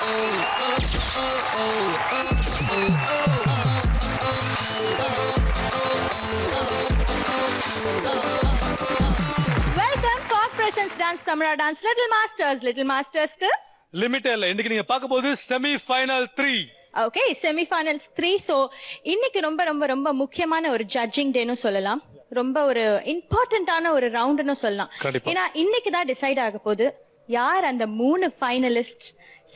Welcome Fog Presents Dance Tamara Dance Little Masters ku limit இல்ல. இன்னைக்கு நீங்க பார்க்க போது semi final 3. Okay, semi finals 3. So இன்னைக்கு ரொம்ப ரொம்ப ரொம்ப முக்கியமான ஒரு ஜட்ஜிங் டேன்னு சொல்லலாம். ரொம்ப ஒரு இம்பார்ட்டன்டான ஒரு ரவுண்டுன்னு சொல்லலாம். ஏன்னா இன்னைக்கு தான் டிசைட் ஆக போகுது யார் அந்த 3 ஃபைனலிஸ்ட்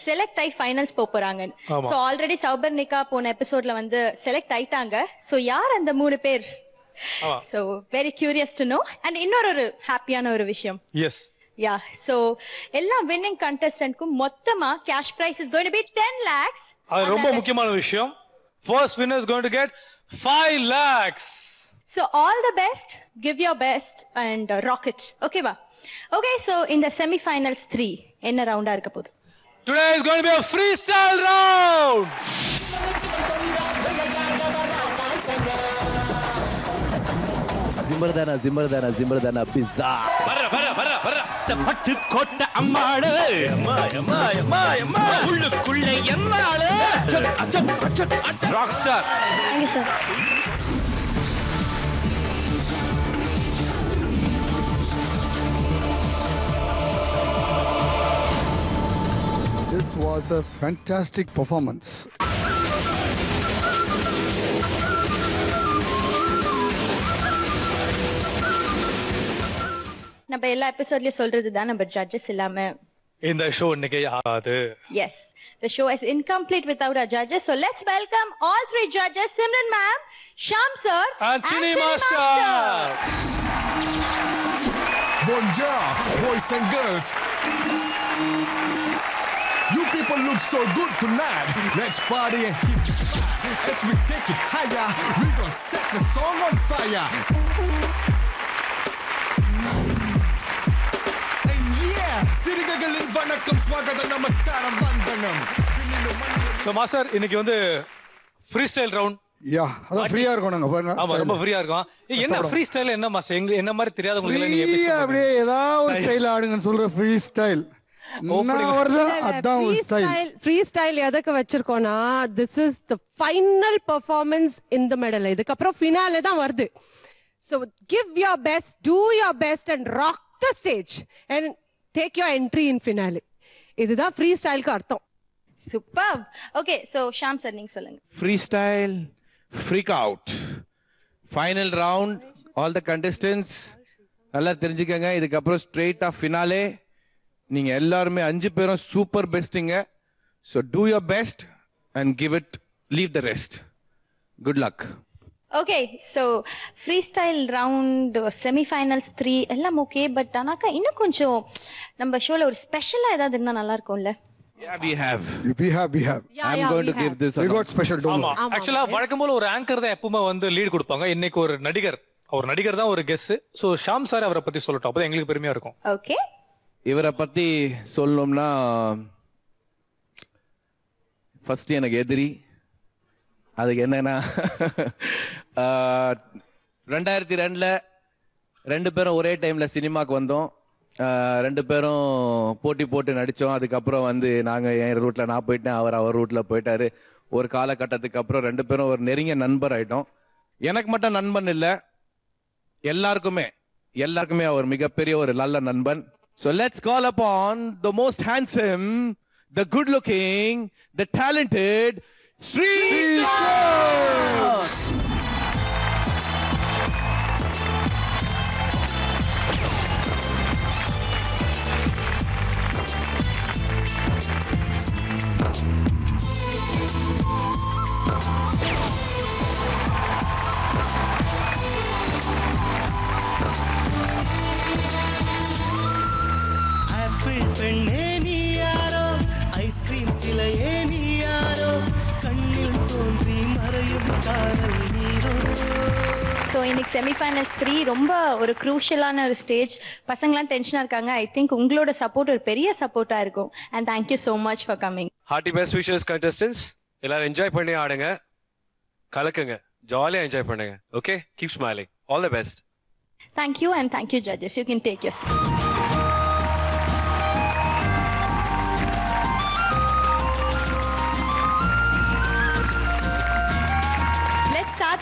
செலக்ட் ஆகி ஃபைனல்ஸ் போறாங்க. ஸோ ஆல்ரெடி சௌபர்ணிகா போன எபிசோட்ல வந்து செலக்ட் ஆயிட்டாங்க. ஸோ யார் அந்த 3 பேர்? So very curious to know. And இன்னொரு ஹாப்பியான ஒரு விஷயம். எஸ். Yeah, so எல்லா winning contestant-க்கும் மொத்தமா cash prize is going to be 10 lakhs. அது ரொம்ப முக்கியமான விஷயம். First winner is going to get 5 lakhs. So all the best, give your best and rock it. Okay ba? Okay, so in the semi-finals 3, என்ன ரவுண்டா இருக்க போகுது? Today is going to be a freestyle round. Zimbardana pizza. Barra. பட்டு கோட்ட அம்மாளு உள்ளுக்குள்ள என்னாளு rock star. Thank you sir. This was a fantastic performance. நம்ம எல்லா எபிசோட்லயும் சொல்றது தான் நம்ம ஜட்ஜஸ் இல்லாம இந்த ஷோ இன்னைக்கு ஆகாது. Yes, the show is incomplete without our judges. So let's welcome all 3 judges, Simran ma'am, Sham sir and Chini master. Bonjour, boys and girls. You people look so good tonight. Let's party and hit the spot. As we take it higher, we gon' set the song on fire. சிறுகைகளின் வணக்கம் ஸ்வாகதம் நமஸ்காரம் வந்தனம். So master இன்னைக்கு வந்து free style round. யா, அத ஃப்ரீயா இருக்கும் நாங்க பாருங்க. ஆமா, ரொம்ப ஃப்ரீயா இருக்கும். என்ன ஃப்ரீ ஸ்டைல் என்ன மாஸ்டர்? என்ன மாதிரி தெரியாதவங்களுக்கு எல்லாம் நீங்க எப்படி அப்படியே ஏதாவது ஒரு ஸ்டைல் ஆடுங்கன்னு சொல்ற ஃப்ரீ ஸ்டைல். ஃப்ரீ ஸ்டைல் எதுக்கு வச்சிருக்கோம்னா, this is the final performance in the medal. இதுக்கப்புறம் ஃபினாலே தான் வருது. So give your best, do your best and rock the stage and take your entry in finale. இதுதான் free ஸ்டைலுக்கு அர்த்தம். Superb. Okay, so Sham sir நீங்க சொல்லுங்க. Freestyle, freak out. Final round, all the contestants நல்லா தெரிஞ்சுக்கங்க. இதுக்கப்புறம் ஸ்ட்ரெயிட்டா finale. நீங்க எல்லாரும் 5 பேரும் super பெஸ்டிங்க. So do your best and give it, leave the rest. Good luck. Okay, so freestyle round semi-finals 3 எல்லாம் ஓகே. பட் ஆனாக்கா இன்னும் கொஞ்சம் நம்ம ஷோல ஒரு ஸ்பெஷலா ஏதாவது இருந்தா நல்லா இருக்கும்ல. Yeah, we have. I'm going to give this. We got special don't. ஆமா, ஆக்சுவலா வழக்கம் போல ஒரு ஆங்கர் தான் எப்பவுமே வந்து லீட் கொடுப்பாங்க. இன்னைக்கு ஒரு நடிகர் தான் ஒரு கெஸ். சோ ஷாம் சார் அவரை பத்தி சொல்லட்டும், அப்பதான் எங்களுக்கு பெருமையா இருக்கும். ஓகே, இவரை பத்தி சொல்லணும்னா ஃபர்ஸ்ட் எனக்கு எதிரி. அதுக்கு என்னன்னா 2002ல் 2 பேரும் ஒரே டைம்ல சினிமாக்கு வந்தோம். 2 பேரும் போட்டு நடித்தோம். அதுக்கப்புறம் வந்து நாங்கள் என் ரூட்டில் நான் போயிட்டேன், அவர் ரூட்டில் போயிட்டாரு. ஒரு காலகட்டத்துக்கு அப்புறம் 2 பேரும் ஒரு நெருங்கிய நண்பர் ஆயிட்டோம். எனக்கு மட்டும் நண்பன் இல்லை, எல்லாருக்குமே அவர் மிகப்பெரிய ஒரு நல்ல நண்பன். So let's call upon the most handsome, the good looking, the talented Srikanth. Apple பெண்ணே நீ யாரோ, ஐஸ்கிரீம் சிலையே நீ யாரோ, கண்ணில் தோன்றி மறையும் காதல் நீரோ. ஸோ இன்னைக்கு செமிஃபைனல்ஸ் 3 ரொம்ப ஒரு க்ரூஷியலான ஒரு ஸ்டேஜ். பசங்களாம் டென்ஷனாக இருக்காங்க. ஐ திங்க் உங்களோட சப்போர்ட் ஒரு பெரிய சப்போர்ட்டாக இருக்கும். And thank you so much for coming. Hearty best wishes contestants. எல்லாரும் என்ஜாய் பண்ணி ஆடுங்க, கலக்குங்க, ஜாலியாக என்ஜாய் பண்ணுங்க. Okay, keep smiling. All the best. Thank you and thank you judges. You can take your seat.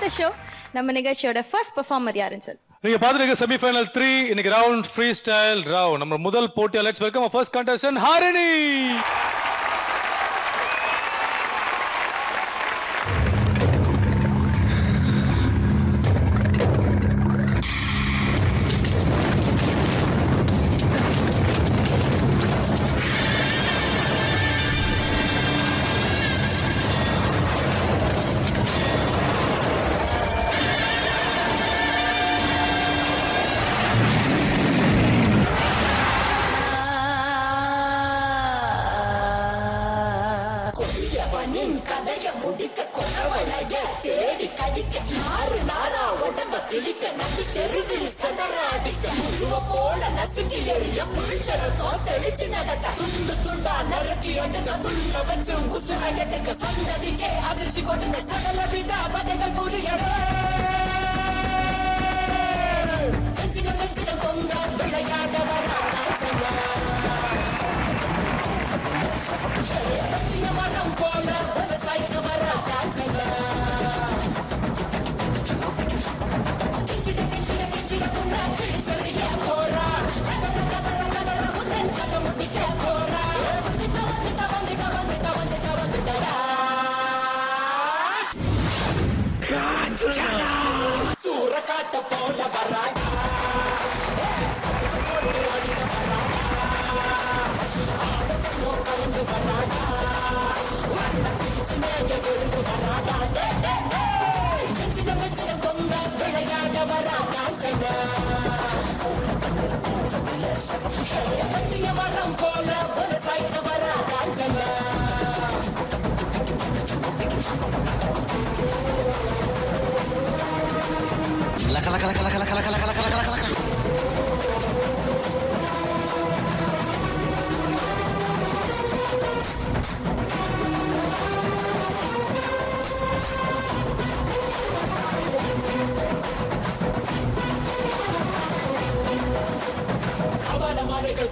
அடுத்த ஷோ நம்ம நிகழ்ச்சியோட ஃபர்ஸ்ட் பெர்ஃபார்மர் யாருன்னு சார்? நீங்க பாத்துருக்க செமிஃபைனல் 3 இன்னைக்கு ரவுண்ட் ஃப்ரீ ஸ்டைல் ரவுண்ட். நம்ம முதல் போட்டியாளர் let's welcome first contestant Harini.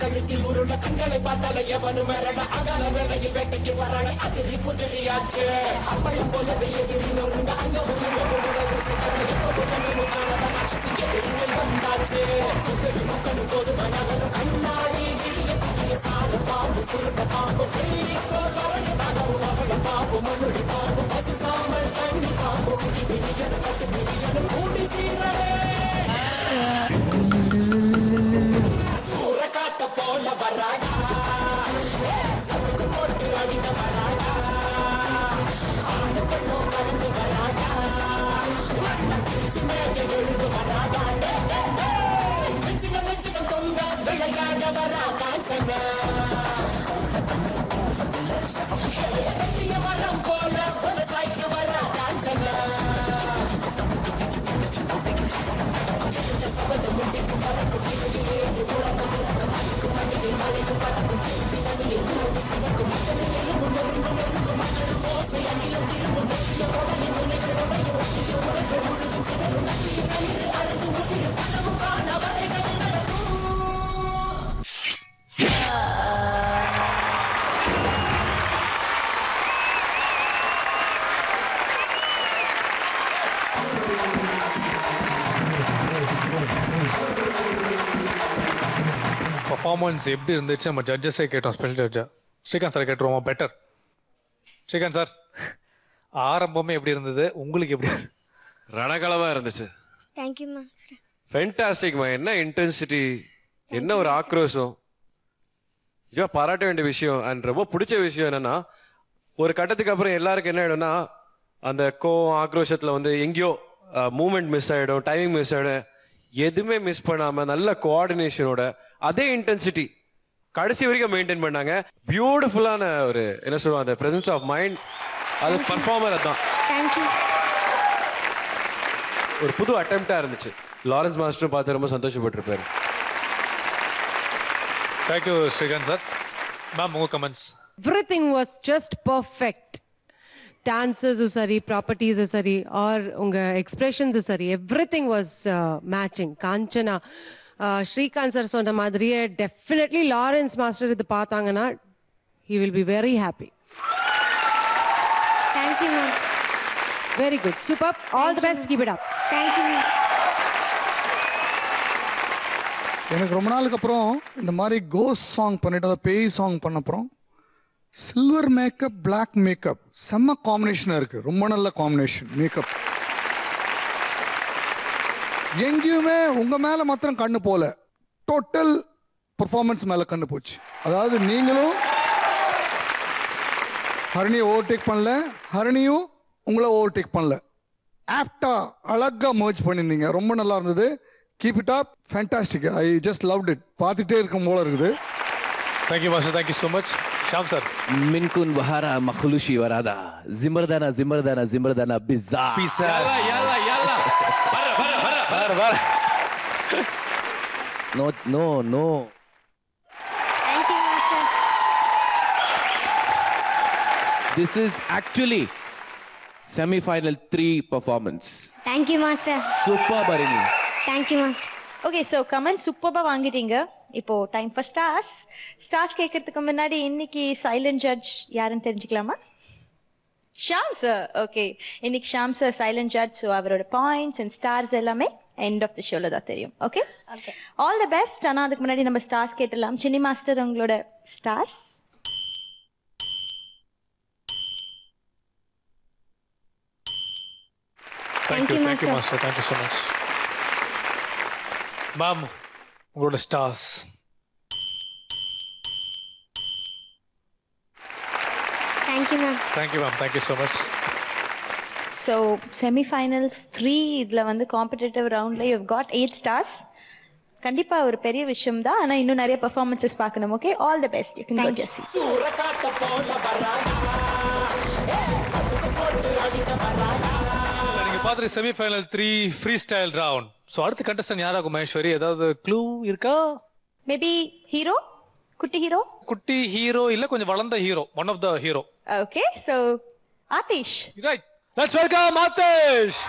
கழுத்தில் உருள கண்களை பார்த்தால எவனு மிரட அகல வேளையில் வேட்டைக்கு வரல அதிரி புதிரியாச்சு அப்பளம் போலவே எதிரி நொறுங்க அங்க வந்தாச்சு முக்கனு போது மனவரும் கண்ணாடி கிரிய புதிய சார பாம்பு சுருட்ட பாம்பு பள்ளிக்கோள் வரணி நகரும் அவள பாம்பு மண்ணுடி பாம்பு பசு சாமல் தண்ணி பாம்பு மிரியன 10 மிரியன கூடி சீரலே சூரக்காட்ட போல வராடா சத்துக்கு போட்டு அடிக்க வராடா ஆண்டு பெண்ணும் கலந்து வராடா வண்ண பிரிச்சு மேக எழுந்து வராடா வச்சின பொங்க விளையாட வரா காஞ்சன மரம் போல ஒரு சாய்க்கு வரா காஞ்சன சபதம் முடிக்கு பறக்கும் புறக்கும் மணிக்கு மணியில் மலைக்கும் பறக்கும் தினனியில் சிறக்கும் நெருங்கும் மக்களும் ஓசை அகிலம் திரும்பும் வெற்றிய உடனே முனைகள் உடையும் ஒட்டிய உடைகள் முழுதும் சிதறும் நதிய கயிறு அறுது உதிரும் கனவு காண வரைகள் பர்ஃபார்மன்ஸ் எப்படி இருந்துச்சு நம்ம ஜட்ஜஸே கேட்டோம். ஸ்பெஷல் ஜட்ஜா ஸ்ரீகாந்த் சார் கேட்டுருவோமா? பெட்டர். ஸ்ரீகாந்த் சார் ஆரம்பமே எப்படி இருந்தது, உங்களுக்கு எப்படி? ரணகளமா இருந்துச்சு. Thank you master. ஃபென்டாஸ்டிக்மா. என்ன இன்டென்சிட்டி, என்ன ஒரு ஆக்ரோஷம். ஐயோ பாராட்ட வேண்டிய விஷயம். அண்ட் ரொம்ப பிடிச்ச விஷயம் என்னன்னா, ஒரு கட்டத்துக்கு அப்புறம் எல்லாருக்கும் என்ன ஆயிடும்னா, அந்த கோவம் ஆக்ரோஷத்தில் வந்து எங்கேயோ மூமெண்ட் மிஸ் ஆகிடும், டைமிங் மிஸ் ஆகிடும். எதுவுமே மிஸ் பண்ணாம நல்ல கோஆர்டினேஷனோட அதே இன்டென்சிட்டி கடைசி வரைக்கும் மெயின்டைன் பண்ணாங்க. பியூட்டிஃபுல்லான ஒரு என்ன சொல்லுவாங்க, அந்த பிரசன்ஸ் ஆஃப் மைண்ட். அது பர்ஃபார்மர் அதான். ஒரு புது அட்டெம்ப்டா இருந்துச்சு. லாரன்ஸ் மாஸ்டரும் பார்த்து ரொம்ப சந்தோஷப்பட்டிருப்பாரு. Thank you Srikanth sir. மேம் உங்க comments? Everything was just perfect. Dances sari, properties sari, or unga expressions sari, everything was matching. Kanchana, Srikanth sir sonna madriye definitely Lawrence master idu paathangana he will be very happy. Thank you ma'am. Very good. Superb. All the best. Keep it up. Thank you. எனக்கு ரொம்ப நாளுக்கு அப்புறம் இந்த மாதிரி cost song பண்ணிட்டு அதை பேய் song பண்ண அப்புறம் சில்வர் மேக்கப் பிளாக் மேக்கப் செம்ம காம்பினேஷனாக இருக்குது. ரொம்ப நல்ல காம்பினேஷன் மேக்கப். எங்கேயுமே உங்கள் மேலே மாத்திரம் கண்ணு போல, டோட்டல் பர்ஃபார்மன்ஸ் மேலே கண்ணு போச்சு. அதாவது நீங்களும் ஹரணியை ஓவர்டேக் பண்ணல, ஹரணியும் உங்களை ஓவர்டேக் பண்ணல. ஆப்டா அழகாக மர்ஜ் பண்ணியிருந்தீங்க. ரொம்ப நல்லா இருந்தது. Keep it up. Fantastic. I just loved it. பார்த்துட்டே இருக்கும் போல இருக்குது. Thank you master. Thank you so much. Sham sir. மின்குன் வஹாரா மக்லுஷி வராதா ஜிமர்தானா ஜிமர்தானா ஜிமர்தானா பிஸா பிஸா yalla yalla வர no no no. Thank you, Master. This is actually semi-final 3 performance. Thank you, Master. Super Barini. Thank you, Master. Okay, so comment சூப்பராக வாங்கிட்டீங்க. இப்போ டைம் ஃபார் ஸ்டார்ஸ் கேட்கறதுக்கு முன்னாடி இன்னைக்கு சைலண்ட் ஜட்ஜ் யாருன்னு தெரிஞ்சுக்கலாமா? ஷாம் சார். ஓகே, இன்னைக்கு Shaam sir silent judge. So அவரோட பாயிண்ட்ஸ் அண்ட் ஸ்டார்ஸ் எல்லாமே எண்ட் ஆஃப் தி ஷோல தான் தெரியும். Okay, all the best. ஆனால் அதுக்கு முன்னாடி நம்ம ஸ்டார்ஸ் கேட்டலாம். சின்னி மாஸ்டர், உங்களோட stars. Thank you master. Thank you so much. Ma'am, உங்களோட stars. Thank you, ma'am. Thank you ma'am. Thank you so much. So semifinals 3 இதில் வந்து காம்படிட்டிவ் ரவுண்டில் யூ காட் 8 ஸ்டார்ஸ். கண்டிப்பாக ஒரு பெரிய விஷயம் தான். ஆனால் இன்னும் நிறைய பெர்ஃபார்மன்ஸஸ் பார்க்கணும். Okay, all the best. You can go Jessie. நீங்க பார்த்துட்டு semifinal 3 free style round. So அடுத்த கண்டஸ்டன் யாராகும் மகேஸ்வரி? ஏதாவது க்ளூ இருக்கா? மேபி ஹீரோ, குட்டி ஹீரோ. குட்டி ஹீரோ இல்ல, கொஞ்சம் வளர்ந்த hero. One of the hero. Okay, so Aadhish. Right, let's welcome Aadhish.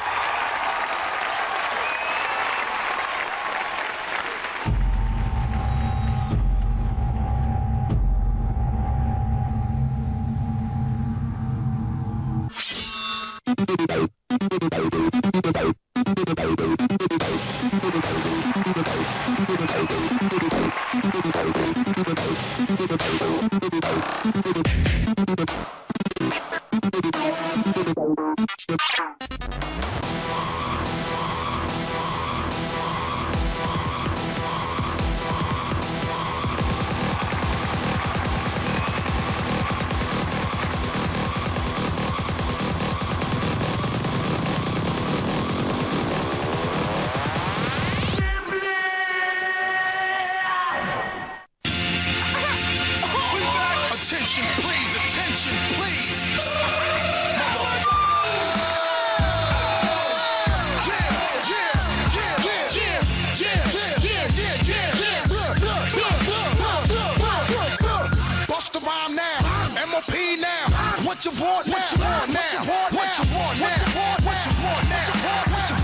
What you want now? What you want now? What you want now? What you want now? What you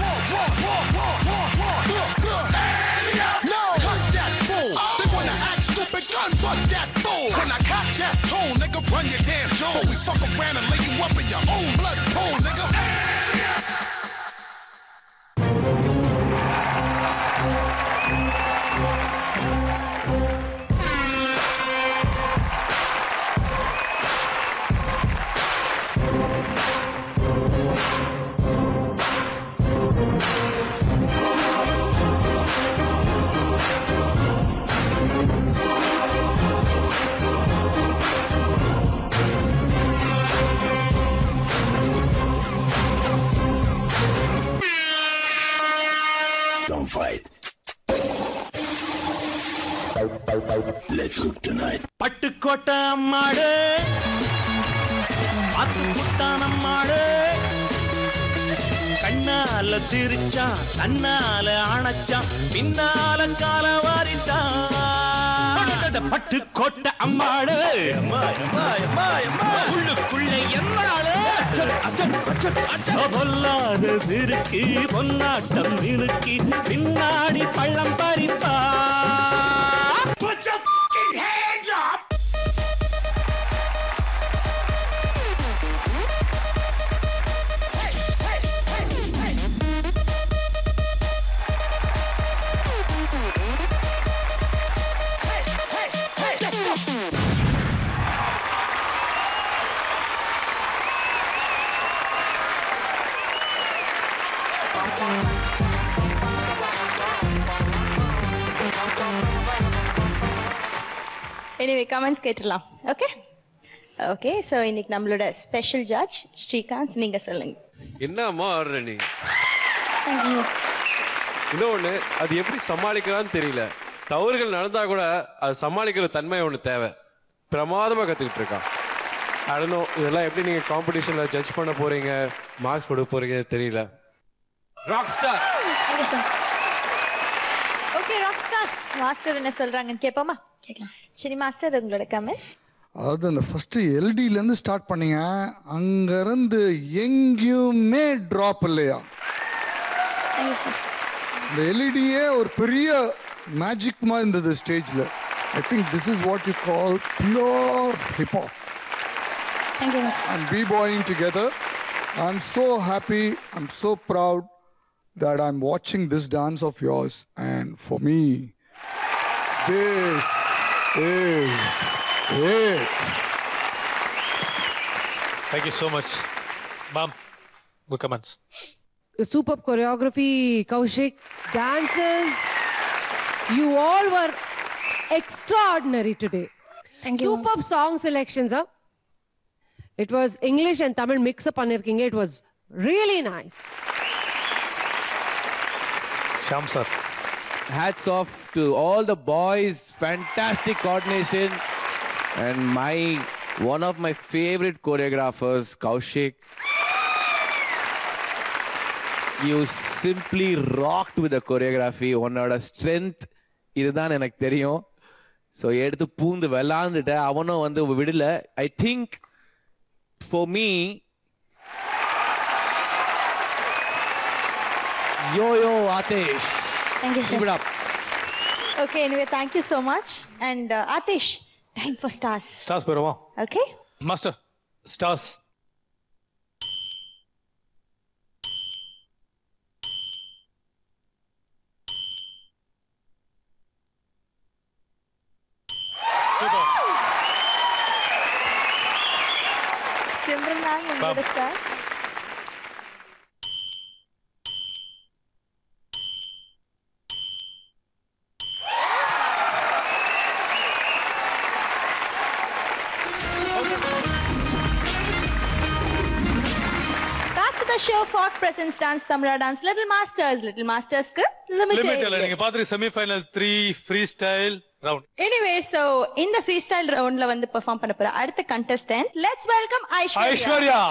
want? No, cut that fool. They wanna act stupid, gun butt that fool. When I cock that tone, nigga, run your damn jaw. So we fuck around and lay you up in your own blood pool, nigga. Don't fight. Let's cook tonight. Pattukottai அம்மாடு அத்துக்குட்டான அம்மாடு கண்ணால சிரிச்சா தன்னால அணைச்சா பின்னால கால வாரிட்டா பட்டுக்கோட்டை அம்மாடு உள்ளுக்குள்ள என்னாடு பொல்லாத சிறுக்கி பொன்னாட்டம் இறுக்கி பின்னாடி பள்ளம் பறிப்பா. Put your fucking hands up! Hey, anyway comments கேட்டுடலாம். Okay okay. ஸோ இன்னைக்கு நம்மளோட ஸ்பெஷல் ஜட்ஜ் ஸ்ரீகாந்த், நீங்க சொல்லுங்க. என்னம்மா ஆடுற நீ? இன்னொன்று, அது எப்படி சமாளிக்கிறான்னு தெரியல. தவறுகள் நடந்தா கூட அது சமாளிக்கிற தன்மை ஒன்று தேவை. பிரமாதமாக கற்றுக்கிட்டு இருக்கான். அடனும் இதெல்லாம் எப்படி நீங்கள் காம்படிஷனில் ஜட்ஜ் பண்ண போறீங்க, மார்க்ஸ் கொடுக்க போறீங்க தெரியல. Rock star. Okay rock star, master என்ன சொல்றாங்கன்னு கேட்போமா? சரி மாஸ்டர், உங்களோட கமெண்ட்ஸ். அதாவது அந்த ஃபர்ஸ்ட் எல்டிலேருந்து ஸ்டார்ட் பண்ணீங்க, அங்கேருந்து எங்கேயுமே ட்ராப் இல்லையா? இந்த எல்இடியே ஒரு பெரிய மேஜிக் மாதிரி இருந்தது ஸ்டேஜில். I think this is what you call pure hip hop and b-boying together. I'm so happy, I'm so proud that I'm watching this dance of yours, and for me this is it. Thank you so much. Ma'am, the comments. Superb choreography, Kaushik. Dances, you all were extraordinary today. Thank you. Superb song selections, huh? It was English and Tamil mix up anirkinga. It was really nice. Shyam sir. Hats off to all the boys. Fantastic coordination. And one of my favorite choreographers, Kaushik. You simply rocked with the choreography. உன்னோட strength இதுதான் எனக்கு தெரியும். So எடுத்து பூந்து விளாண்டுட்ட, அவனும் வந்து விடல. I think for me, yo Atish. Thank you, sir. Keep it up. Okay, anyway, thank you so much. And Atish, time for stars. Stars போயிடுமா? Okay. Master, stars. Simran ma'am, உங்களோட stars. Back to the show, Fort Presents Dance Tamra Dance Little Masters. Little Masters-க்கு limit இல்ல. நீங்க பாத்துட்டு semifinal 3 free style round. Anyway, so இந்த free style ரவுண்ட்ல வந்து perform பண்ண போற அடுத்த contestant, let's welcome Aishwarya.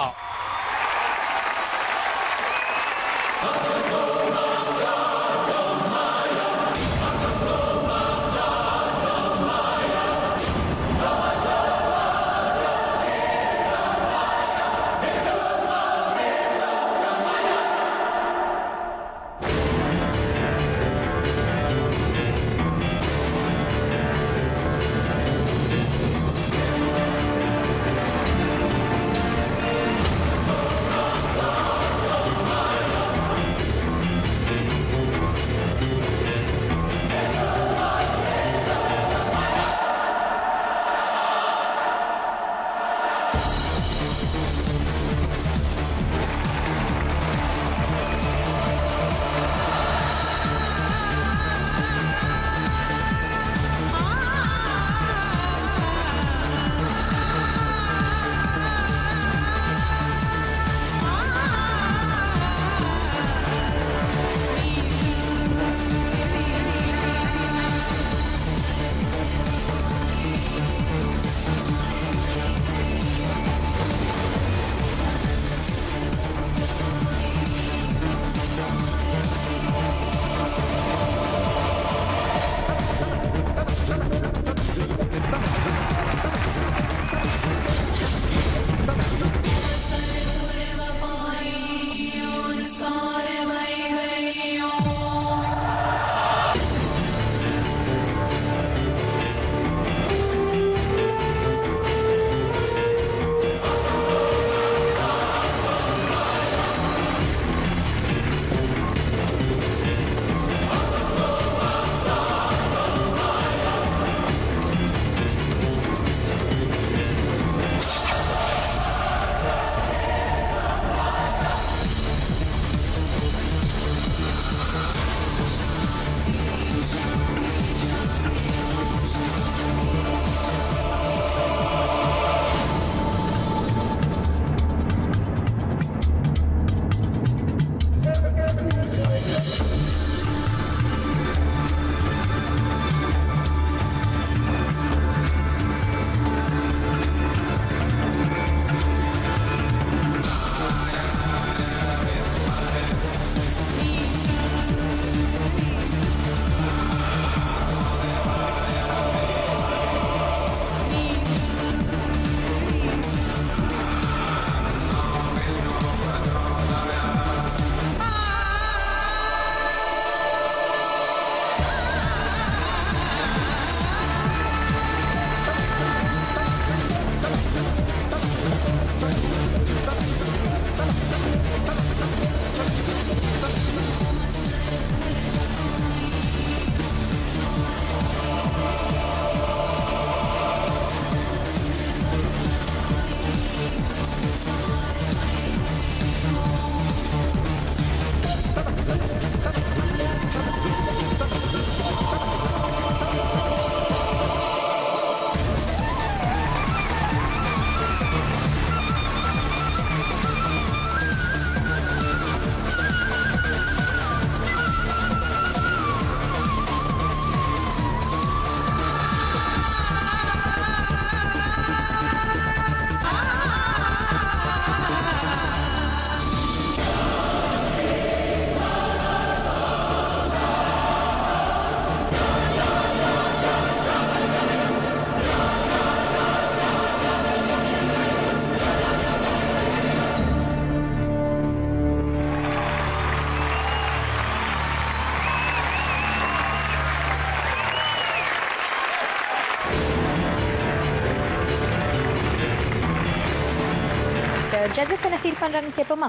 Judges என்ன ஃபீல் பண்றாங்க கேட்போமா?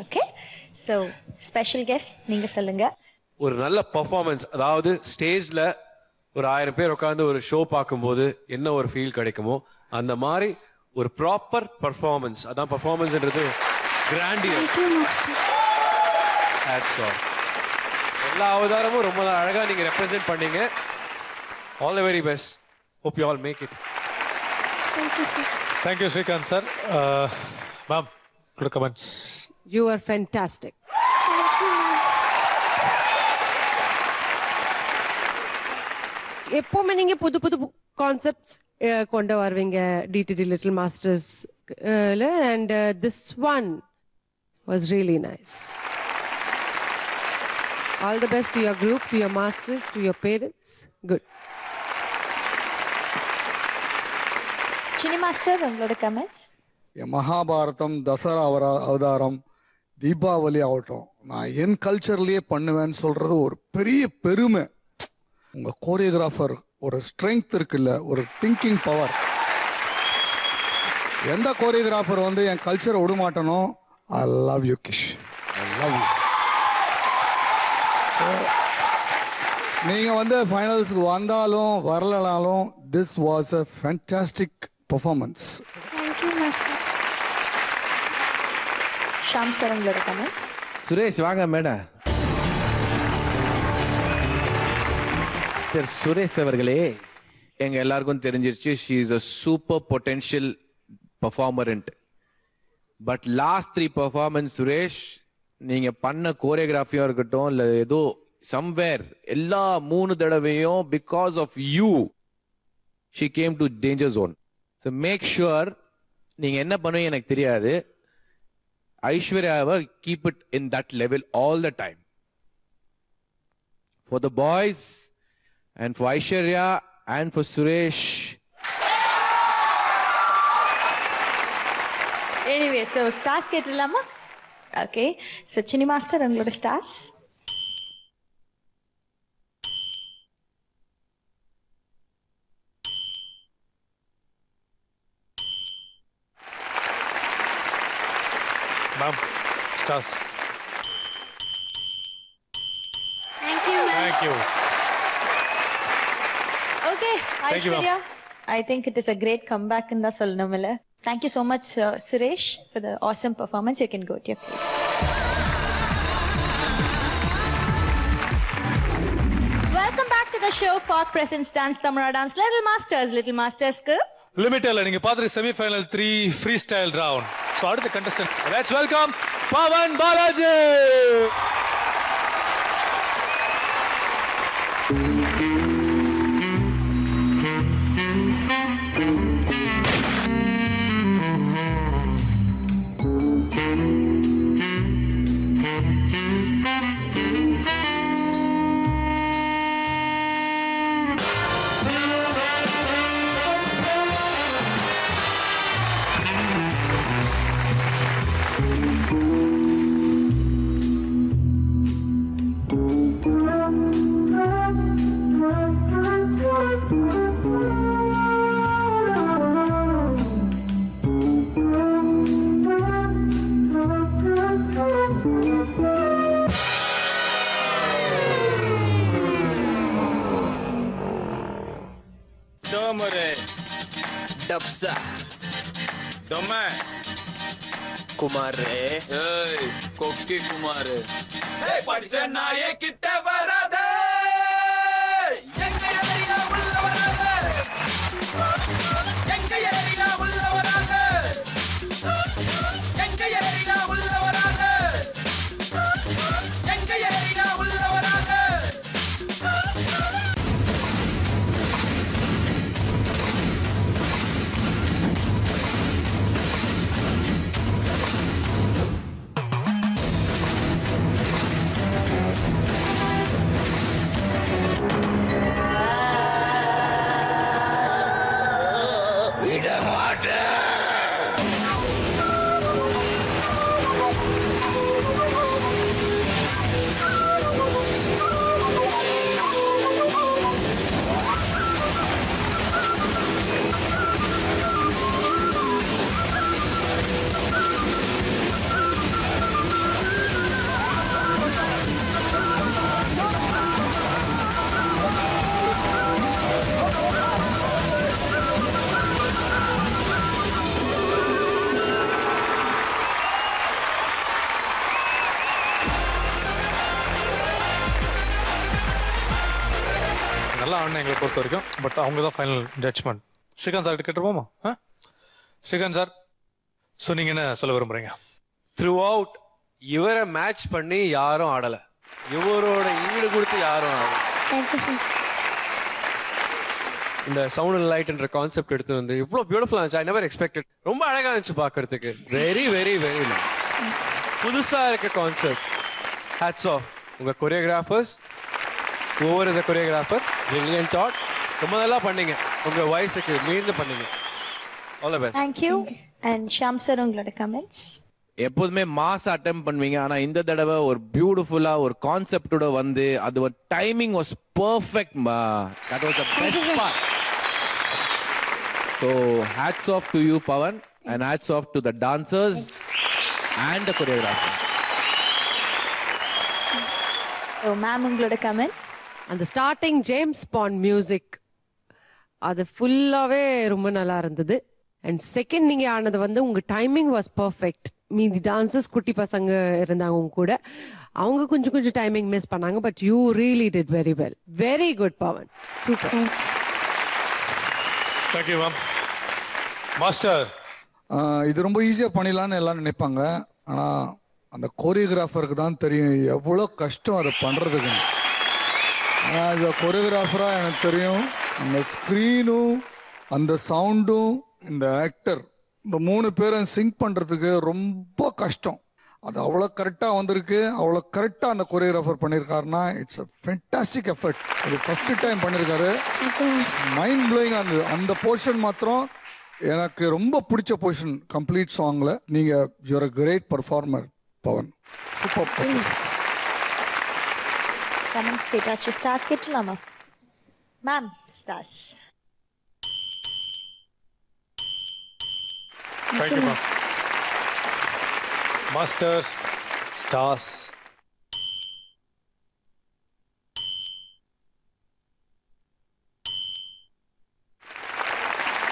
ஓகே, ஸோ ஸ்பெஷல் கெஸ்ட் நீங்க சொல்லுங்க. ஒரு நல்ல பர்ஃபார்மன்ஸ், அதாவது ஸ்டேஜ்ல ஒரு 1000 பேர் உட்காந்து ஒரு ஷோ பார்க்கும்போது என்ன ஒரு ஃபீல் கிடைக்குமோ அந்த மாதிரி ஒரு ப்ராப்பர் பர்ஃபார்மன்ஸ். அதான் பர்ஃபார்மன்ஸ்ன்றது கிராண்டியர். எல்லா அவதாரமும் ரொம்ப அழகா நீங்க ரெப்ரசென்ட் பண்ணீங்க. All the very best. Hope you all make it. Thank you Srikanth sir. Ma'am, good comments. You are fantastic. எப்பவுமே நீங்க புது புது கான்செப்ட்ஸ் கொண்டு வருவீங்க DDD little masters and this one was really nice. All the best to your group, to your masters, to your parents. Good. Cini master, உங்களோட comments. Mahabharatam, Dussehra அவதாரம், தீபாவளி ஆகட்டும், நான் என் கல்ச்சர்லயே பண்ணுவேன்னு சொல்றது ஒரு பெரிய பெருமை. உங்க கோரியோகிராஃபர் ஒரு ஸ்ட்ரென்த் இருக்குல்ல, ஒரு திங்கிங் பவர். எந்த கோரியோகிராஃபர் வந்து என் கல்ச்சரை விடமாட்டனோ, I love you Kish, I love you. நீங்க வந்து ஃபைனல்ஸ்க்கு வந்தாலும் வரலனாலும் this was a fantastic performance. Thank you master. Shaam sir, உங்களோட கமெண்ட்ஸ். சுரேஷ் வாங்க மேடம். சுரேஷ் அவர்களே, எங்க எல்லாருக்கும் தெரிஞ்சிருச்சு she is a super potential performer. But last 3 performance Suresh, நீங்க பண்ண கோரியோகிராஃபியா இருக்கட்டும் இல்ல ஏதோ somewhere எல்லா 3 தடவையும் because of you she came to danger zone. So make sure நீங்க என்ன பண்ணுவீங்க எனக்கு தெரியாது, ஐஸ்வர்யாவை keep it in that level all the time. For the boys and for Aishwarya and for Suresh. Anyway, so stars கேட்டலாமா? Okay, so Cini master, உங்களோட stars. Ma'am, stars. Thank you, ma'am. Thank you. Okay, Thank you, Aishwarya, I think it is a great comeback in the Salnamala. Thank you so much, Suresh, for the awesome performance. You can go to your place. Welcome back to the show. Fourth Presents Dance Tamara Dance Little Masters ku லிமிட்டல்ல நீங்க பாத்துட்டு semifinal 3 free style round. So அடுத்த contestant, let's welcome Pavan Balaji. Domore, Dapsa, Doma, Kumare, hey, Kokki Kumare. Hey, படிச்ச நாயே கிட்ட வராத, எங்க area உள்ள வராத, எங்க ஏரியா உள்ள வராத, எங்க ஏரியா உள்ள வராத, எங்க ஏரியா உள்ள வராத. கேட்டகரியை பொறுத்த வரைக்கும். பட் அவங்க தான் ஃபைனல் ஜட்ஜ்மெண்ட். ஸ்ரீகாந்த் சார் கேட்டுருப்போமா? ஸ்ரீகாந்த் சார், ஸோ நீங்கள் என்ன சொல்ல விரும்புறீங்க? த்ரூ அவுட் இவரை மேட்ச் பண்ணி யாரும் ஆடலை, இவரோட ஈடு கொடுத்து யாரும் ஆடலை. இந்த சவுண்ட் அண்ட் லைட்ன்ற கான்செப்ட் எடுத்து வந்து இவ்வளோ பியூட்டிஃபுல்லாக இருந்துச்சு. I never expected. ரொம்ப அழகாக இருந்துச்சு பார்க்கறதுக்கு. Very very very nice. புதுசாக இருக்க கான்செப்ட். ஹேட்ஸ் ஆஃப் உங்கள் choreographers. Over is a choreographer. Brilliant thought. ரொம்ப நல்லா பண்ணீங்க. உங்கள் வயசுக்கு மீண்டும் பண்ணீங்க. All the best. Thank you. And Sham sir, உங்களோட கமெண்ட்ஸ். எப்போதுமே மாஸ் அட்டெம்ப் பண்ணுவீங்க, ஆனா இந்த தடவை ஒரு பியூட்டிஃபுல்லா ஒரு கான்செப்டோட வந்து அது ஒரு timing was perfect. That was the best part. So hats off to you Pawan and hats off to the dancers and the choreographer. So ma'am, உங்களோட கமெண்ட்ஸ். அந்த ஸ்டார்டிங் ஜேம்ஸ் பாண்ட் மியூசிக் அது ஃபுல்லாவே ரொம்ப நல்லா இருந்தது. அண்ட் செகண்ட் நீங்க ஆனது வந்து உங்க டைமிங் வாஸ் பர்ஃபெக்ட். மீதி டான்சர்ஸ் குட்டி பசங்க இருந்தாங்க உங்க கூட, அவங்க கொஞ்சம் டைமிங் மிஸ் பண்ணாங்க. But you really did very well. Very good Pavan, super. Thank you ma'am. Master, இது ரொம்ப ஈஸியாக பண்ணிடலான்னு எல்லாம் நினைப்பாங்க. ஆனால் அந்த கோரியோகிராஃபருக்கு தான் தெரியும் எவ்வளோ கஷ்டம் அதை பண்ணுறதுக்கு. ஆனால் இந்த கோரியோகிராஃபராக எனக்கு தெரியும், அந்த ஸ்க்ரீனும் அந்த சவுண்டும் இந்த ஆக்டர் இந்த 3 பேரும் சிங்க் பண்ணுறதுக்கு ரொம்ப கஷ்டம். அது அவ்வளோ கரெக்டாக வந்திருக்கு. அவ்வளோ கரெக்டாக அந்த கோரியோகிராஃபர் பண்ணியிருக்காருன்னா இட்ஸ் அ ஃபென்டாஸ்டிக் எஃபர்ட். அது ஃபஸ்ட்டு டைம் பண்ணியிருக்காரு. மைண்ட் ப்ளோயிங்காக இருந்தது. அந்த போர்ஷன் மாத்திரம் எனக்கு ரொம்ப பிடிச்ச போர்ஷன் கம்ப்ளீட் சாங்கில். நீங்கள் you're a great performer Pavan. Super. Comments கேட்டாச்சு. ஸ்டார்ஸ் கேட்டலாமா ma'am? Stars. Thank you ma'am. Master, stars.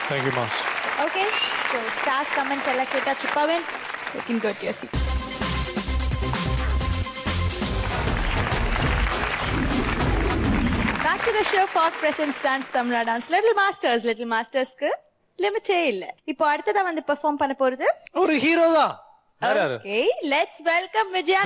Thank you, Mas. Okay, so stars comments ella ketachu Pawan. You can go to your seat. Back to the show. Folk Presents Dance Tamra Dance. Little Masters க்கு லிமிட்டே இல்ல. இப்போ அடுத்ததா வந்து perform பண்ண போறது ஒரு hero தான். Okay, let's welcome Vijay.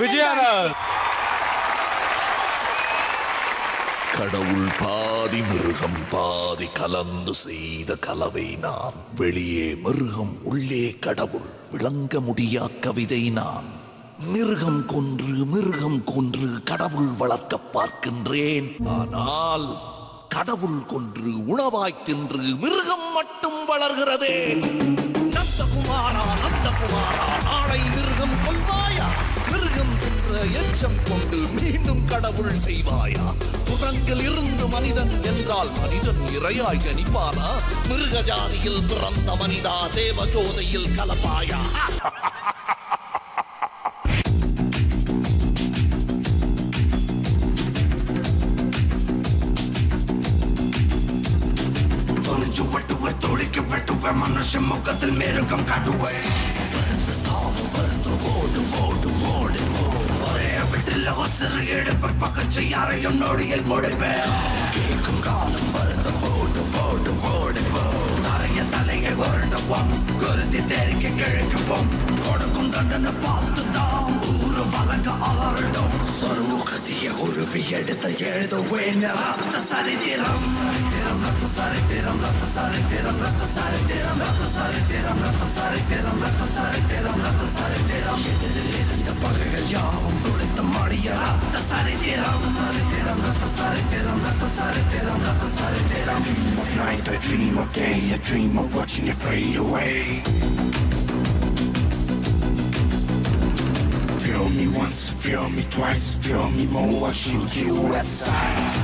கடவுள் பாதி மிருகம் பாதி கலந்து செய்த கலவை நான். வெளியே மிருகம் உள்ளே கடவுள், விளங்க முடியா கவிதை நான். மிருகம் கொன்று கடவுள் வளர்க்க பார்க்கின்றேன். ஆனால் கடவுள் கொன்று உணவாய் தின்று மிருகம் மட்டும் வளர்கிறதே. நந்தகுமாரா நாளை மிருகம் கொள்வாயா? மிருகம் என்ற எச்சம் கொண்டு மீண்டும் கடவுள் செய்வாயா? குரங்கில் இருந்து மனிதன் என்றால் மனிதன் இரையாய் கணிப்பானா? மிருக ஜாதியில் பிறந்த மனிதா தேவ ஜோதியில் கலப்பாயா? வெட்டுவே மனுஷன் முகத்தில் மிருகம் காட்டுவேன். ஒரே வீட்டில் ஒசரு எடுப்ப பக்கச்சு யாரையும் நொடியில் முடிப்பேன். கேட்கும் காலம் வருது நிறைய தலையை வருடுவோம். குருதி தெரிக்க கிழக்குவோம். கொடுக்கும் தண்டனை பார்த்துதான் ஊரு வழங்க அலறிடும். சொருமுகத்திய உருவி எடுத்த எழுதுவேன் ரத்த சரித்திரம். இருந்த பகைகள் யாவும் துடைத்த மடிய ரத்த சரித்திரம். Dream of night, I dream of day, I dream of watching you fade away. Feel me once, feel me twice, feel me more, I'll shoot you at sight.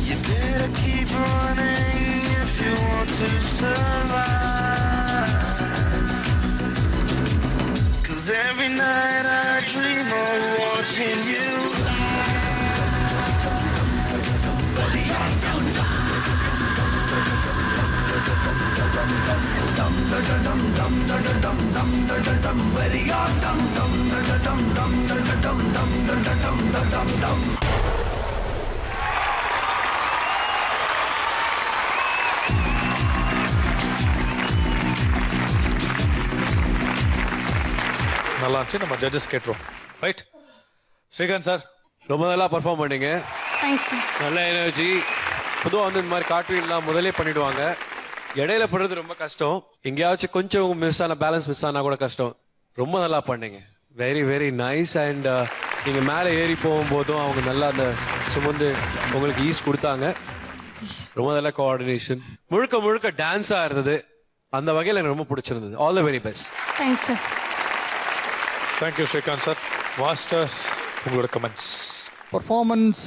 You better keep running if you want to survive. 'Cause every night I dream of watching you die. நல்லா இருந்துச்சு. நம்ம judges கேட்டுருவோம். Right Srikanth sir, ரொம்ப நல்லா perform பண்ணீங்க. Thanks. நல்ல energy. பொதுவாக வந்து இந்த மாதிரி கார்ட்டூன்லாம் முதலே பண்ணிடுவாங்க. இடையில படுறது ரொம்ப கஷ்டம். எங்கேயாச்சும் கொஞ்சம் பேலன்ஸ் மிஸ் ஆனா கூட கஷ்டம். ரொம்ப நல்லா பண்ணீங்க. Very very nice. அண்ட் நீங்கள் மேலே ஏறி போகும்போதும் அவங்க நல்லா அந்த சுமந்து உங்களுக்கு ஈஸ் கொடுத்தாங்க. ரொம்ப நல்ல கோஆர்டினேஷன். முழுக்க முழுக்க டான்ஸாக இருந்தது. அந்த வகையில் எனக்கு ரொம்ப பிடிச்சிருந்தது. All the very best. Thanks sir. Thank you Srikanth sir. Master, உங்களோட கமெண்ட்ஸ். பர்ஃபார்மன்ஸ்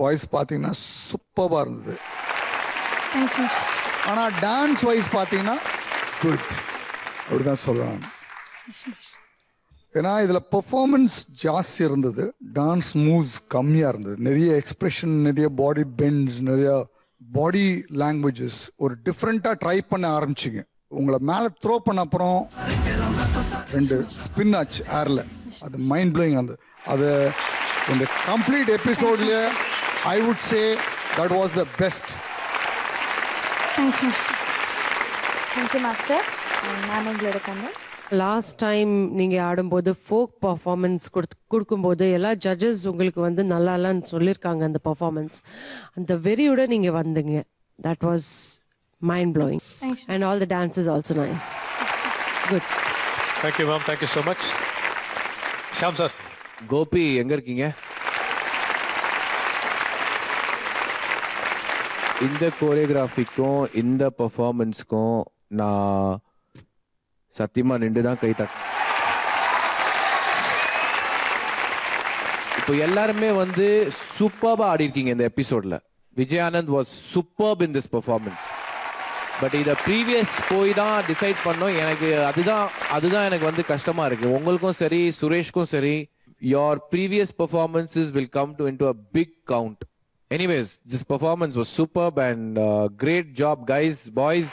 வாய்ஸ் பார்த்தீங்கன்னா சூப்பராக இருந்தது. Thanks master. ஆனால் டான்ஸ் வைஸ் பார்த்தீங்கன்னா குட் அப்படிதான் சொல்லலாம். ஏன்னா இதில் பெர்ஃபார்மன்ஸ் ஜாஸ்தி இருந்தது, டான்ஸ் மூவ்ஸ் கம்மியாக இருந்தது. நிறைய எக்ஸ்பிரஷன், நிறைய பாடி பெண்ட்ஸ், நிறைய பாடி லாங்குவேஜஸ் ஒரு டிஃப்ரெண்ட்டாக ட்ரை பண்ண ஆரம்பிச்சிங்க. உங்களை மேலே த்ரோ பண்ண அப்புறம் 2 ஸ்பின் ஆச்சு ஏரில். அது மைண்ட் ப்ளோயிங். அது இந்த கம்ப்ளீட் எபிசோட்லேயே I would say that was the best. Thanks master. Thank you master. நான் உங்களோட கமெண்ட்ஸ். லாஸ்ட் டைம் நீங்கள் ஆடும்போது ஃபோக் பர்ஃபார்மன்ஸ் கொடுக்கும்போது எல்லா ஜட்ஜஸ் உங்களுக்கு வந்து நல்லா இல்லைன்னு சொல்லியிருக்காங்க. அந்த பர்ஃபார்மன்ஸ் அந்த வெறியோட நீங்கள் வந்தீங்க. That was mind blowing. And all the dance is also nice. Good. Thank you ma'am. Thank you so much. Sham sir. Gopi எங்க இருக்கீங்க? இந்த கோரியோகிராஃபிக்கும் இந்த பர்ஃபார்மன்ஸ்க்கும் நான் சத்தியமா நின்று தான் கை தட்டேன். இப்போ எல்லாருமே வந்து சூப்பர்பா ஆடி இருக்கீங்க இந்த எபிசோட்ல. Vijayanand was superb in this performance. But இதை ப்ரீவியஸ் போய் தான் டிசைட் பண்ணோம். எனக்கு அதுதான் எனக்கு வந்து கஷ்டமா இருக்கு. உங்களுக்கும் சரி சுரேஷ்க்கும் சரி, your previous performances will come into a big count. Anyways, this performance was superb and great job guys, boys.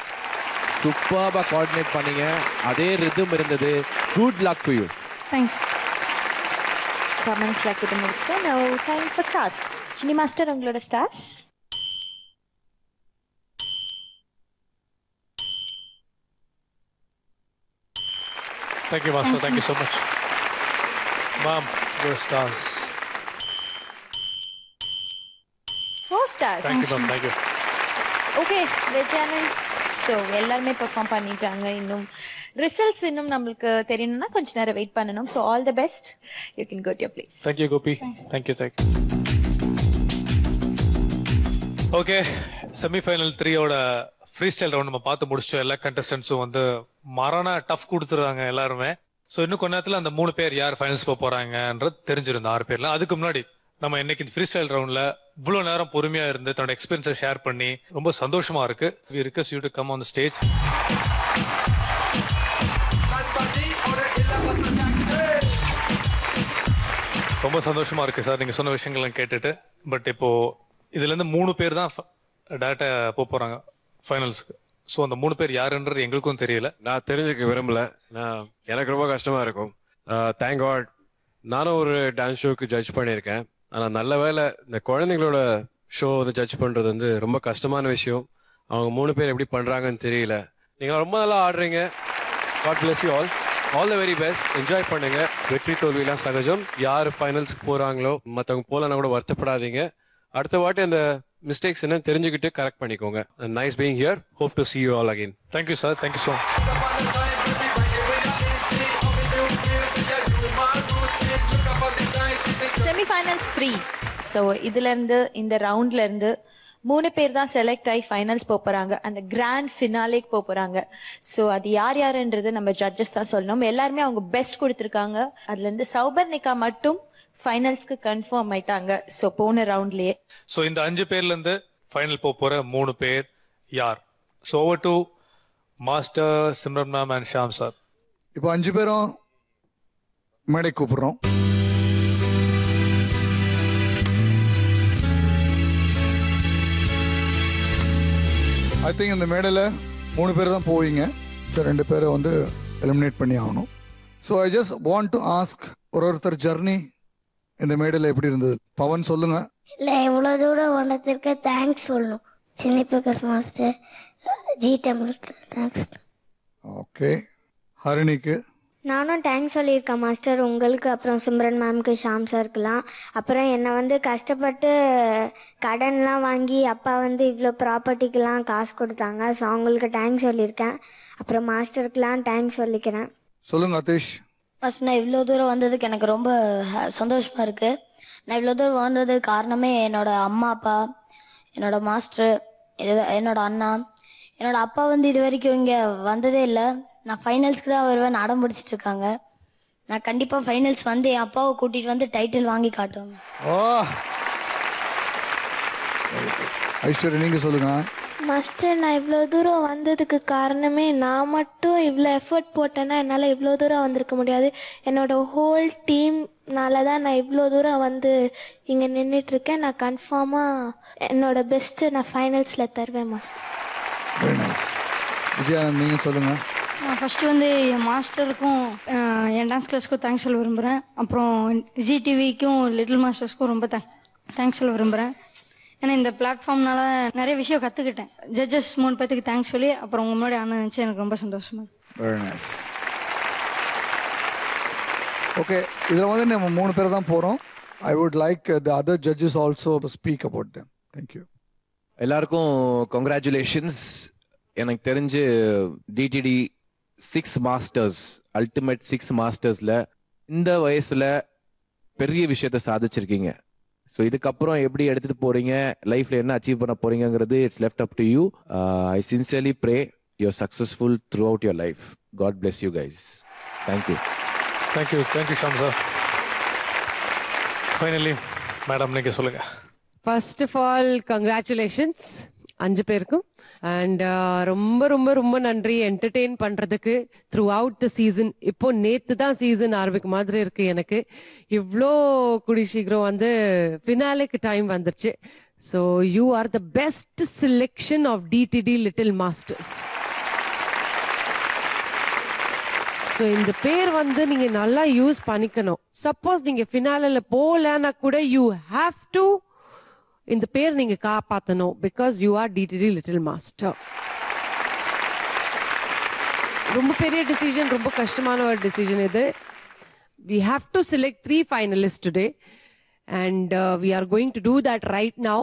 Superb coordinate பண்ணீங்க. அதே rhythm இருந்தது. Good luck to you. Thanks. Comments like இது முடிச்சிட்டோம். Now time for stars. Cini master, உங்களோட stars. Thank you master. Thank you so much. Ma'am, your stars. 4 stars. Thank you ma'am. Thank you. Okay, Vijayanand. So எல்லாருமே perform பண்ணிட்டாங்க. இன்னும் results இன்னும் நம்மளுக்கு தெரியணும்னா கொஞ்ச நேரம் வெயிட் பண்ணணும். So all the best. You can go to your place. Thank you Gopi. Thank you. Okay, semifinal 3யோட ஃப்ரீ ஸ்டைல் ரவுண்ட் நம்ம பார்த்து முடிச்சோம். எல்லா கண்டஸ்டன்ஸும் வந்து மரண டஃப் கொடுத்துருக்காங்க எல்லாருமே. ஸோ இன்னும் கொஞ்ச நேரத்தில் அந்த 3 பேர் யார் ஃபைனல்ஸ் போக போறாங்கன்றது தெரிஞ்சிருந்தோம் 6 பேர்ல. அதுக்கு முன்னாடி நம்ம இன்னைக்கு இந்த ஃப்ரீ ஸ்டைல் ரவுண்ட்ல இவ்வளவு நேரம் பொறுமையா இருந்து தன்னோட எக்ஸ்பீரியன்ஸை ஷேர் பண்ணி ரொம்ப சந்தோஷமா இருக்கு. We request you to come on the stage. ரொம்ப சந்தோஷமா இருக்கு சார் நீங்க சொன்ன விஷயங்கள்லாம் கேட்டுட்டு. பட் இப்போ இதுல இருந்து 3 பேர் தான் டேரக்டா போக போறாங்க ஃபைனல்ஸ்க்கு. ஸோ அந்த 3 பேர் யாருன்றது எங்களுக்கும் தெரியல. நான் தெரிஞ்சுக்க விரும்பல. எனக்கு ரொம்ப கஷ்டமா இருக்கும். தேங்க் காட் நானும் ஒரு டான்ஸ் ஷோக்கு ஜட்ஜ் பண்ணியிருக்கேன். ஆனால் நல்ல வேலை இந்த குழந்தைங்களோட ஷோ வந்து ஜட்ஜ் பண்ணுறது வந்து ரொம்ப கஷ்டமான விஷயம். அவங்க 3 பேர் எப்படி பண்ணுறாங்கன்னு தெரியல. நீங்கள் ரொம்ப நல்லா ஆடுறீங்க. God bless you all. All the very best. Enjoy பண்ணுங்க. வெற்றி தோல்வியெல்லாம் சகஜம். யார் ஃபைனல்ஸ்க்கு போகிறாங்களோ மற்றவங்க போகலன்னா கூட வருத்தப்படாதீங்க. அடுத்த வாட்டி அந்த மிஸ்டேக்ஸ் என்னன்னு தெரிஞ்சுக்கிட்டு கரெக்ட் பண்ணிக்கோங்க. Nice being here. Hope to see you all again. Thank you sir. Thank you so much. Semi-finals 3. So இதுல இருந்து இந்த ரவுண்ட்ல இருந்து 3 பேர் தான் செலக்ட் ஆகி ஃபைனல்ஸ் போறாங்க. அந்த கிராண்ட் ஃபினாலேக்கு போறாங்க. ஸோ அது யார் யாருன்றது நம்ம ஜட்ஜஸ் தான் சொல்லணும். எல்லாருமே அவங்க பெஸ்ட் கொடுத்துருக்காங்க. அதுல இருந்து சௌபர்ணிகா மட்டும் ஃபைனல்ஸ்க்கு கன்ஃபார்ம் ஆயிட்டாங்க. ஸோ போன ரவுண்ட்லயே. ஸோ இந்த 5 பேர்ல இருந்து ஃபைனல் போற 3 பேர் யார்? So over to master, Simran ma'am and Sham sir. இப்போ 5 பேரும் மேடை கூப்பிடுறோம். ஐ திங்க் இந்த மேடையில் 3 பேர் தான் போவீங்க. இந்த 2 பேரை வந்து எலிமினேட் பண்ணி ஆகணும். So I just want to ask ஒருத்தர் ஜர்னி இந்த மேடையில் எப்படி இருந்தது? பவன் சொல்லுங்க. இல்லை, இவ்வளோ தூரம் வந்ததுக்கு தேங்க்ஸ் சொல்லணும். சின்ன பிரகாஷ் மாஸ்டர், ஜி தமிழுக்கு தேங்க்ஸ். ஓகே, ஹரிணிக்கு. நானும் தேங்க்ஸ் சொல்லியிருக்கேன் மாஸ்டர் உங்களுக்கு, அப்புறம் சிம்ரன் மேம்க்கு, ஷாம் சார்க்குலாம். அப்புறம் என்னை வந்து கஷ்டப்பட்டு கடன்லாம் வாங்கி அப்பா வந்து இவ்வளோ ப்ராப்பர்ட்டிக்கெலாம் காசு கொடுத்தாங்க. ஸோ அவங்களுக்கு தேங்க்ஸ் சொல்லியிருக்கேன். அப்புறம் மாஸ்டருக்குலாம் தேங்க்ஸ் சொல்லிக்கிறேன். சொல்லுங்க அத்தீஷ். ஃபஸ்ட் நான் இவ்வளோ தூரம் வந்ததுக்கு எனக்கு ரொம்ப சந்தோஷமாக இருக்குது. நான் இவ்வளோ தூரம் வந்ததுக்கு காரணமே என்னோடய அம்மா அப்பா, என்னோட மாஸ்டர், என்னோட அண்ணா. என்னோட அப்பா வந்து இது வரைக்கும் இங்கே வந்ததே இல்லை. நான் ஃபைனல்ஸ்க்கு தான் வருவேன் அடம் பிடிச்சிட்டு இருக்காங்க. நான் கண்டிப்பாக ஃபைனல்ஸ் வந்து என் அப்பாவை கூட்டிகிட்டு வந்து டைட்டில் வாங்கி காட்டுவேன். ஓ ஐஸ்வர்யா நீங்கள் சொல்லுங்க. மாஸ்டர், நான் இவ்வளோ தூரம் வந்ததுக்கு காரணமே நான் மட்டும் இவ்வளோ எஃபர்ட் போட்டேன்னா என்னால் இவ்வளோ தூரம் வந்திருக்க முடியாது. என்னோட ஹோல் டீம்னால தான் நான் இவ்வளோ தூரம் வந்து இங்கே நின்றுட்டுருக்கேன். நான் கன்ஃபார்மாக என்னோட பெஸ்ட்டு நான் ஃபைனல்ஸில் தருவேன் மாஸ்டர். Very nice. விஜயா நீங்கள் சொல்லுங்கள். நான் ஃபஸ்ட்டு வந்து என் மாஸ்டருக்கும் என் டான்ஸ் கிளாஸ்க்கும் தேங்க்ஸ் சொல்ல விரும்புகிறேன். அப்புறம் ஜிடிவிக்கும் லிட்டில் மாஸ்டர்ஸ்க்கும் ரொம்ப தேங்க்ஸ் சொல்ல விரும்புகிறேன். ஏன்னா இந்த பிளாட்ஃபார்ம்னால நிறைய விஷயம் கற்றுக்கிட்டேன். ஜட்ஜஸ் 3 பேத்துக்கு தேங்க்ஸ் சொல்லி அப்புறம் உங்கள் முன்னாடி அண்ணன் நினச்சி எனக்கு ரொம்ப சந்தோஷமாக. Very nice. ஓகே, இதில் வந்து நம்ம 3 பேர் தான் போகிறோம். I would like the other judges also speak about them. Thank you. எல்லாருக்கும் கங்க்ராச்சுலேஷன்ஸ். எனக்கு தெரிஞ்சு டிடிடி 6 மாஸ்டர்ஸ், அல்டிமேட் 6 மாஸ்டர்ஸில் இந்த வயசில் பெரிய விஷயத்த சாதிச்சிருக்கீங்க. ஸோ இதுக்கப்புறம் எப்படி எடுத்துகிட்டு போகிறீங்க, லைஃப்பில் என்ன அச்சீவ் பண்ண போகிறீங்கிறது it's left up to you. I sincerely pray you're successful throughout your life. God bless you guys. Thank you. Thank you Shaam sir. Finally madam நீங்கள் சொல்லுங்கள். ஃபர்ஸ்ட் ஆஃப் ஆல் கங்க்ராச்சுலேஷன்ஸ் 5 பேருக்கும். அண்ட் ரொம்ப ரொம்ப ரொம்ப நன்றி என்டர்டெயின் பண்ணுறதுக்கு த்ரூ அவுட் த சீசன். இப்போ நேற்று தான் சீசன் ஆரம்பிக்க மாதிரி இருக்குது எனக்கு. இவ்வளோ கூடி சீக்கிரம் வந்து ஃபினாலேக்கு டைம் வந்துருச்சு. So you are the best selection of DDD little masters. So இந்த பேர் வந்து நீங்கள் நல்லா யூஸ் பண்ணிக்கணும். சப்போஸ் நீங்கள் ஃபினாலில் போகலன்னா கூட யூ ஹாவ் டு இந்த பேர் நீங்க காப்பாற்றணும். Because you are DDD little master. ரொம்ப பெரிய டிசிஷன், ரொம்ப கஷ்டமான ஒரு டிசிஷன் இது. We have to select 3 finalists today and we are going to do that right now.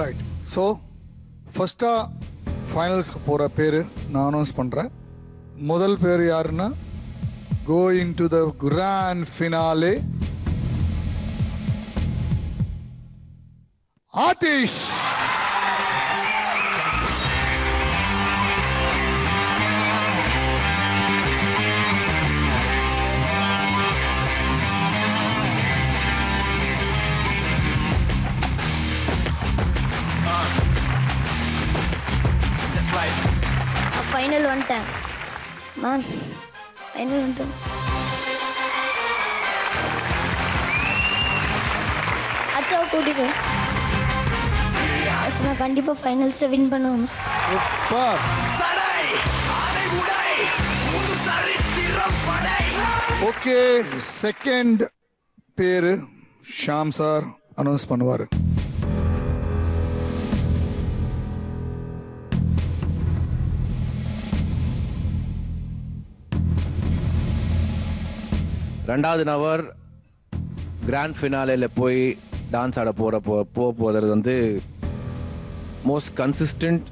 Right. So ஃபஸ்ட்டாக ஃபைனல்ஸ்க்கு போகிற பேர் நான் அனௌன்ஸ் பண்ணுறேன். முதல் பேர் யாருன்னா, going to the grand finale, Adhish. Final வந்துட்டேன் மேம், ஃபைனல் வந்துட்டேன். அச்சாவை கூட்டிட்டு நான் கண்டிப்பாக ஃபைனல்ஸில் வின் பண்ணுவோம். ஓகே, செகண்ட் பேர் ஷாம் சார் அனௌன்ஸ் பண்ணுவார். ரெண்டாவது நபர் கிராண்ட் ஃபினாலேல போய் டான்ஸ் ஆட போகிறது வந்து most consistent,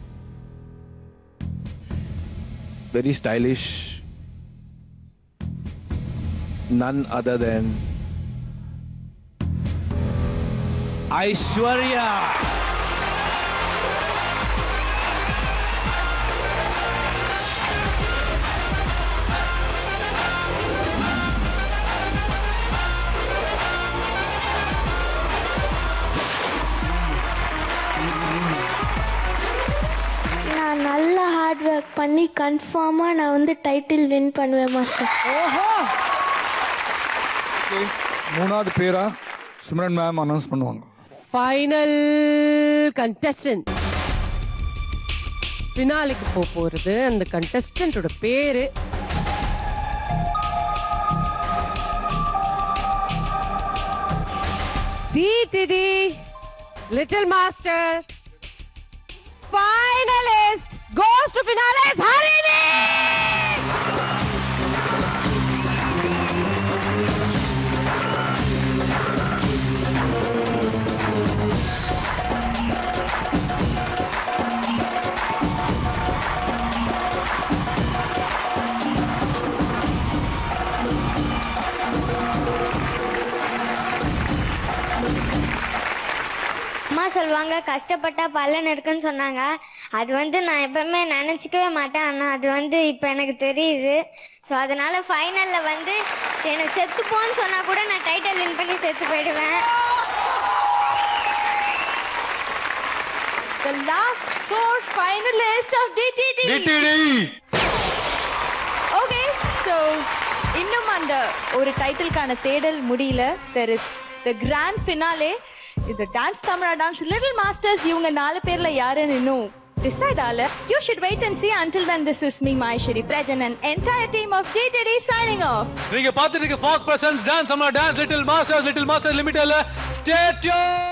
very stylish, none other than Aishwarya. நான் நல்லா ஹார்ட் ஒர்க் பண்ணி கன்ஃபார்மாக நான் வந்து டைட்டில் வின் பண்ணுவேன் மாஸ்டர். ஓஹோ. மூணாவது பேரா சிம்ரன் மேம் அனௌன்ஸ் பண்ணுவாங்க. ஃபைனல் கண்டெஸ்டன்ட் ஃபினாலிக்கு போகிறது. அந்த கண்டெஸ்டன்ட்டோட பேரு DTD Little Master finalist goes to finales Harini. அம்மா சொல்லுவாங்க கஷ்டப்பட்டா பலன் இருக்குன்னு சொன்னாங்க. அது நான் எப்பவுமே நினச்சிக்கவே மாட்டேன். ஆனால் அது இப்போ எனக்கு தெரியுது. ஸோ அதனால ஃபைனலில் எனக்கு செத்துப்போன்னு சொன்னால் கூட நான் டைட்டில் வின் பண்ணி செத்து போயிடுவேன். The last 4 finalists of DTD. Okay, so இன்னும் அந்த ஒரு டைட்டிலுக்கான தேடல் முடியல. There is the grand finale. இந்த dance Tamizha Dance Little masters இவங்க 4 பேர்ல யாருன்னு இன்னும் டிசைட் ஆகல. You should wait and see. Until then, this is me, Maheshwari Prajan, and entire team of DTD signing off. நீங்க பார்த்துட்டு இருக்க Fox Presents Dance Tamizha Dance Little Masters லிமிட்டட்ல. Stay tuned.